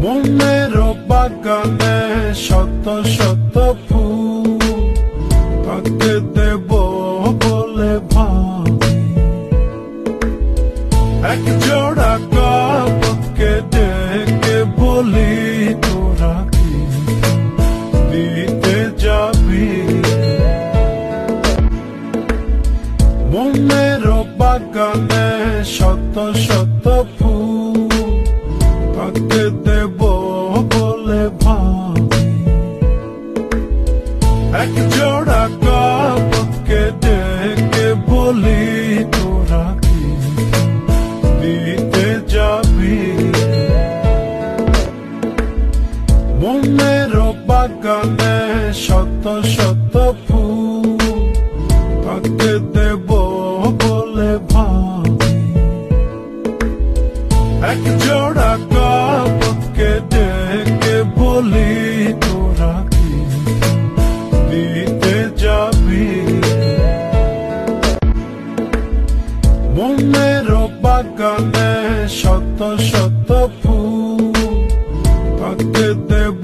মনের বাগানে শত শত ফুল পাকতে দেব বলে ভাবি, এক জোড়া কাপকে ডেকে বলি তোরা কি দিতে যাবি। মনের বাগানে শত শত ফুল পাকতে দেব বলে ভাবি, এক জোড়া কাপকে ডেকে বলি তোরা কি দিতে যাবি। মনের বাগানে শত শত ফুল পাকতে দেব বলে ভাবি, এক জোড়া কাপকে ডেকে বলি তোরা কি দিতে যাবি। মনের বাগানে শত শত ফুল পাকতে দেব